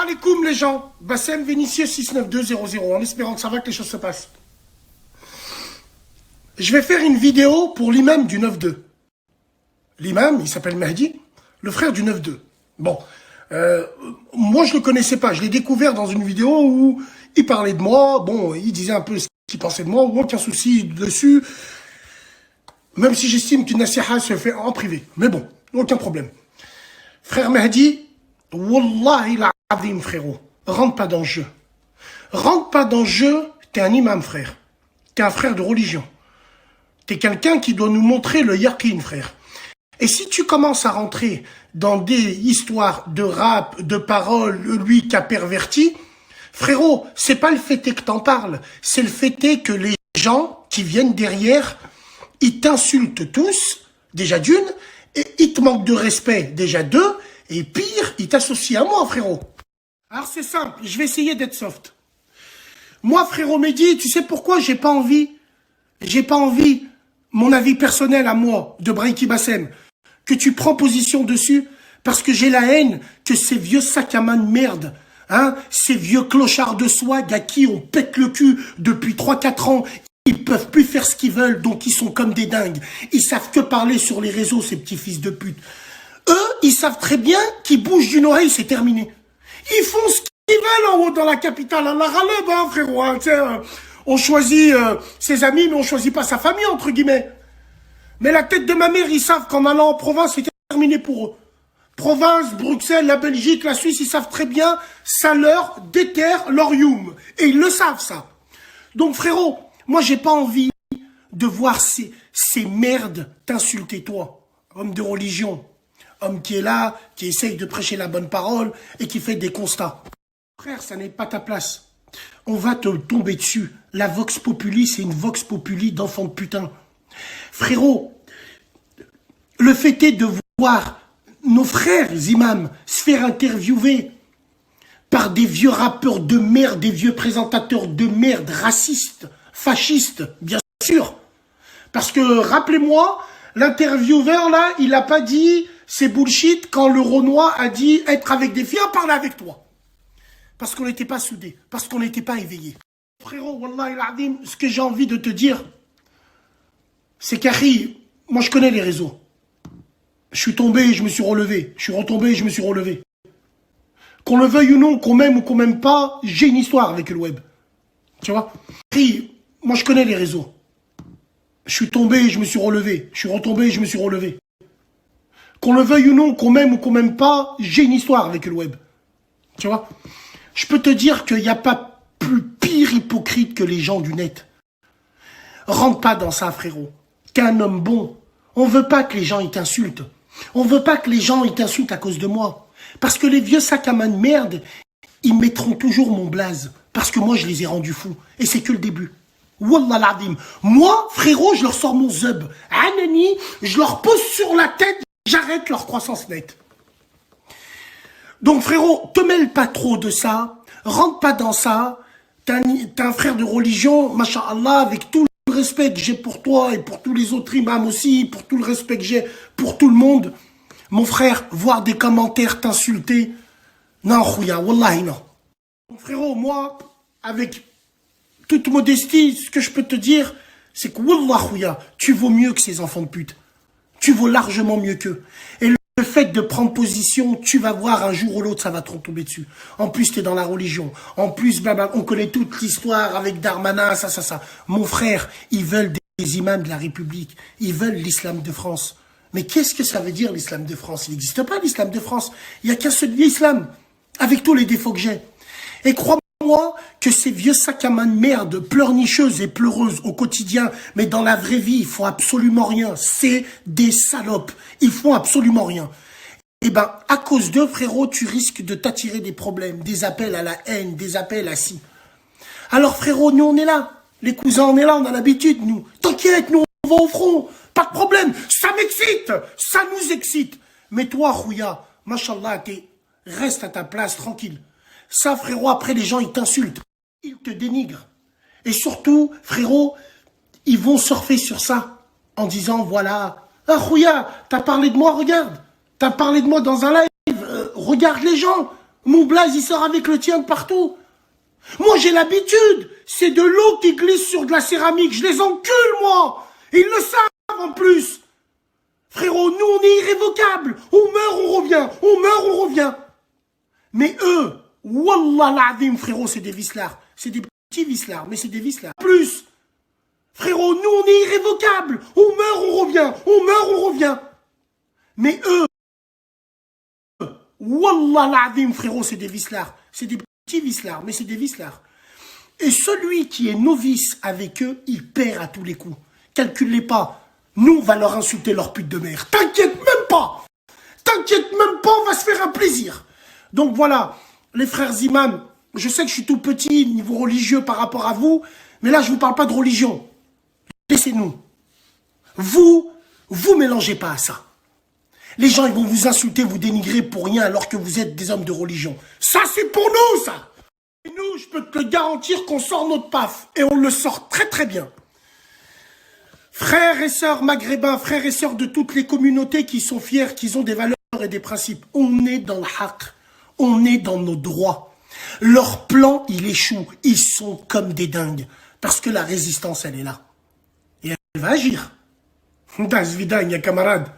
alaikum les gens, Bassem Vénitieux 69200, en espérant que ça va, que les choses se passent. Je vais faire une vidéo pour l'imam du 9-2. L'imam, il s'appelle Mahdi, le frère du 9-2. Bon, moi je le connaissais pas, je l'ai découvert dans une vidéo où il parlait de moi, bon, il disait un peu ce qu'il pensait de moi, aucun souci dessus, même si j'estime qu'une nasiha se fait en privé. Mais bon, aucun problème. Frère Mahdi, Wallahi l'azim frérot, rentre pas dans le jeu. Rentre pas dans le jeu, t'es un imam frère. T'es un frère de religion. T'es quelqu'un qui doit nous montrer le yaqin frère. Et si tu commences à rentrer dans des histoires de rap, de paroles, lui qui a perverti, frérot, c'est pas le fait que t'en parles, c'est le fait que les gens qui viennent derrière, ils t'insultent tous, déjà d'une, et ils te manquent de respect, déjà deux, et pire, ils t'associent à moi, frérot. Alors c'est simple, je vais essayer d'être soft. Moi, frérot Mehdi, tu sais pourquoi j'ai pas envie, mon avis personnel à moi, de Brahiki Bassem, que tu prends position dessus, parce que j'ai la haine que ces vieux sacs à main de merde, hein, ces vieux clochards de swag à qui on pète le cul depuis 3-4 ans, ils peuvent plus faire ce qu'ils veulent, donc ils sont comme des dingues. Ils savent que parler sur les réseaux, ces petits fils de pute. Eux, ils savent très bien qu'ils bougent d'une oreille, c'est terminé. Ils font ce qu'ils veulent en haut dans la capitale. Allah raleb, hein, frérot. Hein, on choisit ses amis, mais on choisit pas sa famille, entre guillemets. Mais la tête de ma mère, ils savent qu'en allant en province, c'est terminé pour eux. Province, Bruxelles, la Belgique, la Suisse, ils savent très bien, ça leur déterre leur youm. Et ils le savent, ça. Donc, frérot, moi, j'ai pas envie de voir ces merdes t'insulter, toi, homme de religion. Homme qui est là, qui essaye de prêcher la bonne parole et qui fait des constats. Frère, ça n'est pas ta place. On va te tomber dessus. La Vox Populi, c'est une Vox Populi d'enfant de putain. Frérot, le fait est de voir nos frères imams se faire interviewer par des vieux rappeurs de merde, des vieux présentateurs de merde, racistes, fascistes, bien sûr. Parce que, rappelez-moi, l'intervieweur, là, il n'a pas dit c'est bullshit quand le Renoir a dit être avec des filles, parler avec toi. Parce qu'on n'était pas soudés, parce qu'on n'était pas éveillés. Frérot, wallahi l'azim, ce que j'ai envie de te dire, c'est qu'Akhi, moi je connais les réseaux. Je suis tombé, je me suis relevé. Je suis retombé, je me suis relevé. Qu'on le veuille ou non, qu'on m'aime ou qu'on m'aime pas, j'ai une histoire avec le web. Tu vois? Akhi, moi je connais les réseaux. Je suis tombé, je me suis relevé. Je suis retombé, je me suis relevé. Qu'on le veuille ou non, qu'on m'aime ou qu'on m'aime pas, j'ai une histoire avec le web. Tu vois? Je peux te dire qu'il n'y a pas plus pire hypocrite que les gens du net. Rentre pas dans ça, frérot. T'es un homme bon. On veut pas que les gens ils t'insultent. On veut pas que les gens ils t'insultent à cause de moi. Parce que les vieux sacs à main de merde, ils mettront toujours mon blaze. Parce que moi, je les ai rendus fous. Et c'est que le début. Wallah l'azim. Moi, frérot, je leur sors mon zub. Anani, je leur pose sur la tête, j'arrête leur croissance nette. Donc frérot, te mêle pas trop de ça. Rentre pas dans ça. T'es un frère de religion, masha'Allah, avec tout le respect que j'ai pour toi et pour tous les autres imams aussi, pour tout le respect que j'ai pour tout le monde. Mon frère, voir des commentaires t'insulter, non, khouya, wallahi non. Donc frérot, moi, avec toute modestie, ce que je peux te dire, c'est que wallah khouya, tu vaux mieux que ces enfants de pute. Tu vaux largement mieux qu'eux. Et le fait de prendre position, tu vas voir un jour ou l'autre, ça va te retomber dessus. En plus, tu es dans la religion. En plus, on connaît toute l'histoire avec Darmanin, ça. Mon frère, ils veulent des imams de la République. Ils veulent l'islam de France. Mais qu'est-ce que ça veut dire l'islam de France? Il n'existe pas l'islam de France. Il n'y a qu'un seul islam, avec tous les défauts que j'ai. Et crois-moi que ces vieux sacs à main de merde, pleurnicheuses et pleureuses au quotidien, mais dans la vraie vie, ils font absolument rien. C'est des salopes. Ils font absolument rien. Eh ben, à cause d'eux, frérot, tu risques de t'attirer des problèmes, des appels à la haine, des appels à si. Alors, frérot, nous, on est là. Les cousins, on est là, on a l'habitude, nous. T'inquiète, nous, on va au front. Pas de problème. Ça m'excite. Ça nous excite. Mais toi, Khouya, machallah, reste à ta place, tranquille. Ça, frérot, après, les gens, ils t'insultent. Ils te dénigrent. Et surtout, frérot, ils vont surfer sur ça en disant, voilà, ah, Khouya, t'as parlé de moi, regarde. T'as parlé de moi dans un live, regarde les gens. Mon blaze, il sort avec le tien de partout. Moi, j'ai l'habitude. C'est de l'eau qui glisse sur de la céramique. Je les encule, moi. Ils le savent, en plus. Frérot, nous, on est irrévocables. On meurt, on revient. On meurt, on revient. Mais eux, wallah l'azim, frérot, c'est des vislards. C'est des petits vislards, mais c'est des vislards. Plus. Frérot, nous, on est irrévocables. On meurt, on revient. On meurt, on revient. Mais eux, wallah l'azim, frérot, c'est des vislards. C'est des petits vislards, mais c'est des vislards. Et celui qui est novice avec eux, il perd à tous les coups. Calculez pas. Nous, on va leur insulter leur pute de mère. T'inquiète même pas. T'inquiète même pas, on va se faire un plaisir. Donc voilà, les frères imams, je sais que je suis tout petit niveau religieux par rapport à vous, mais là, je ne vous parle pas de religion. Laissez-nous. Vous mélangez pas à ça. Les gens, ils vont vous insulter, vous dénigrer pour rien alors que vous êtes des hommes de religion. Ça, c'est pour nous, ça. Et nous, je peux te le garantir qu'on sort notre paf. Et on le sort très très bien. Frères et sœurs maghrébins, frères et sœurs de toutes les communautés qui sont fiers, qui ont des valeurs et des principes, on est dans le haqq. On est dans nos droits. Leur plan, il échoue. Ils sont comme des dingues. Parce que la résistance, elle est là. Et elle va agir. Das vidang, ya camarade.